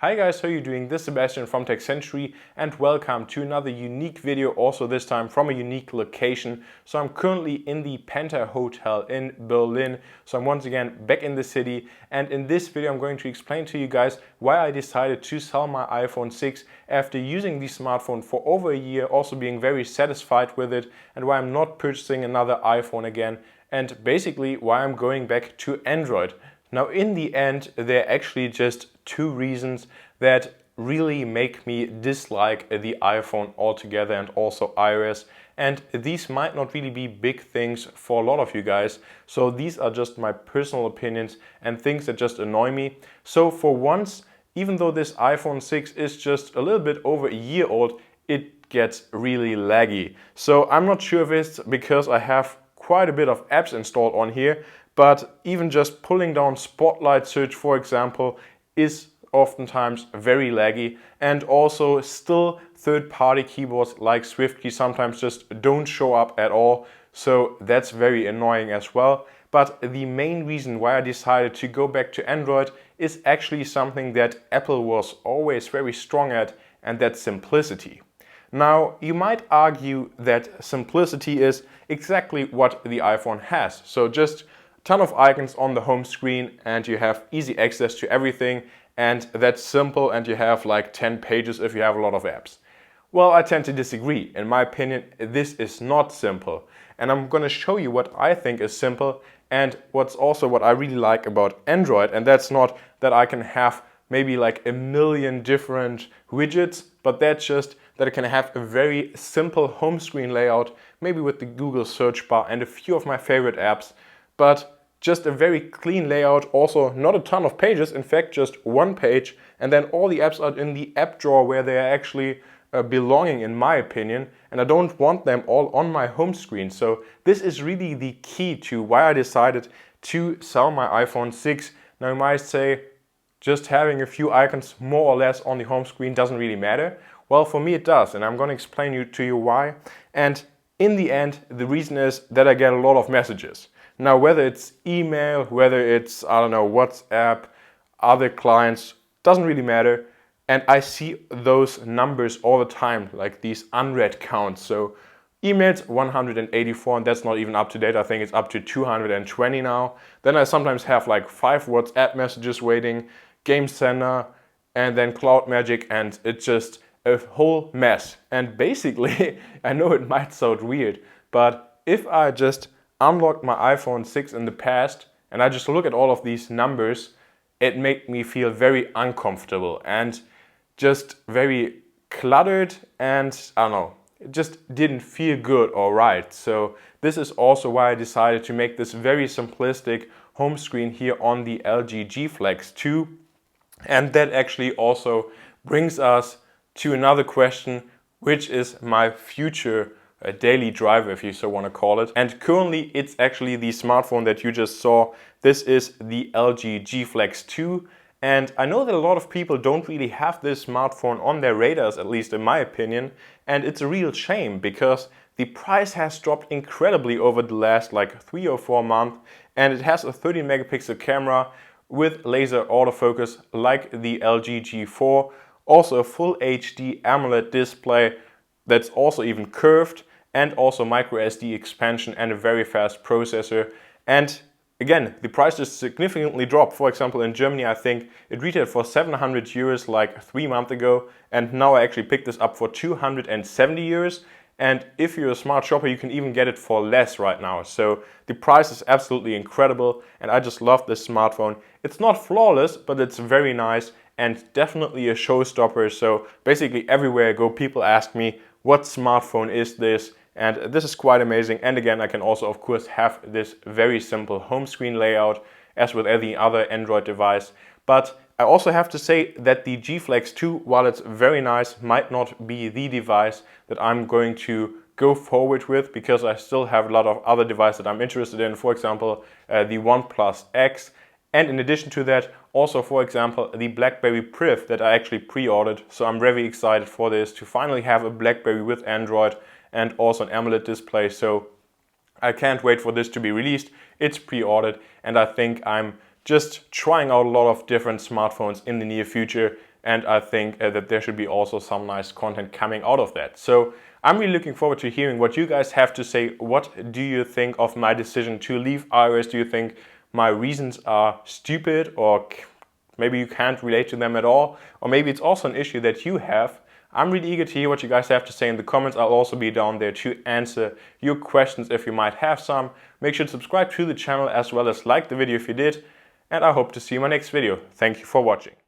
Hi guys, how are you doing? This is Sebastian from techcentury and welcome to another unique video, also this time from a unique location. So I'm currently in the Penta Hotel in Berlin. So I'm once again back in the city, and in this video I'm going to explain to you guys why I decided to sell my iPhone 6 after using the smartphone for over a year, also being very satisfied with it, and why I'm not purchasing another iPhone again, and basically why I'm going back to Android. Now in the end, there are actually just two reasons that really make me dislike the iPhone altogether and also iOS. And these might not really be big things for a lot of you guys. So these are just my personal opinions and things that just annoy me. So for once, even though this iPhone 6 is just a little bit over a year old, it gets really laggy. So I'm not sure if it's because I have quite a bit of apps installed on here, but even just pulling down Spotlight search, for example, is oftentimes very laggy, and also still third-party keyboards like SwiftKey sometimes just don't show up at all, so that's very annoying as well. But the main reason why I decided to go back to Android is actually something that Apple was always very strong at, and that's simplicity. Now, you might argue that simplicity is exactly what the iPhone has. So just a ton of icons on the home screen and you have easy access to everything, and that's simple, and you have like 10 pages if you have a lot of apps. Well, I tend to disagree. In my opinion, this is not simple. And I'm going to show you what I think is simple and what's also what I really like about Android. And that's not that I can have maybe like a million different widgets, but that's just that I can have a very simple home screen layout, maybe with the Google search bar and a few of my favorite apps, but just a very clean layout, also not a ton of pages, in fact just one page, and then all the apps are in the app drawer where they are actually belonging, in my opinion, and I don't want them all on my home screen. So this is really the key to why I decided to sell my iPhone 6. Now you might say, just having a few icons more or less on the home screen doesn't really matter. Well, for me it does, and I'm going to explain to you why. And in the end, the reason is that I get a lot of messages. Now, whether it's email, whether it's, I don't know, WhatsApp, other clients, doesn't really matter. And I see those numbers all the time, like these unread counts. So emails 184, and that's not even up to date. I think it's up to 220 now. Then I sometimes have like 5 WhatsApp messages waiting, Game Center, and then Cloud Magic, and it's just a whole mess. And basically, I know it might sound weird, but if I just unlocked my iPhone 6 in the past and I just look at all of these numbers, it made me feel very uncomfortable and just very cluttered, and I don't know, it just didn't feel good or right. So this is also why I decided to make this very simplistic home screen here on the LG G Flex 2. And that actually also brings us to another question, which is my future daily driver, if you so want to call it. And currently it's actually the smartphone that you just saw. This is the LG G Flex 2. And I know that a lot of people don't really have this smartphone on their radars, at least in my opinion. And it's a real shame because the price has dropped incredibly over the last like 3 or 4 months. And it has a 13 megapixel camera with laser autofocus like the LG G4. Also a full HD AMOLED display that's also even curved, and also micro SD expansion and a very fast processor. And again, the price just significantly dropped. For example, in Germany, I think it retailed for 700 euros like 3 months ago, and now I actually picked this up for 270 euros. And if you're a smart shopper, you can even get it for less right now. So the price is absolutely incredible, and I just love this smartphone. It's not flawless, but it's very nice and definitely a showstopper. So basically everywhere I go, people ask me, what smartphone is this? And this is quite amazing. And again, I can also, of course, have this very simple home screen layout as with any other Android device. But I also have to say that the G Flex 2, while it's very nice, might not be the device that I'm going to go forward with, because I still have a lot of other devices that I'm interested in. For example, the OnePlus X. And in addition to that, also, for example, the BlackBerry Priv that I actually pre-ordered. So I'm very excited for this, to finally have a BlackBerry with Android and also an AMOLED display. So I can't wait for this to be released. It's pre-ordered, and I think I'm just trying out a lot of different smartphones in the near future, and I think that there should be also some nice content coming out of that. So I'm really looking forward to hearing what you guys have to say. What do you think of my decision to leave iOS? Do you think my reasons are stupid, or maybe you can't relate to them at all? Or maybe it's also an issue that you have. I'm really eager to hear what you guys have to say in the comments. I'll also be down there to answer your questions if you might have some. Make sure to subscribe to the channel as well as like the video if you did. And I hope to see you in my next video. Thank you for watching.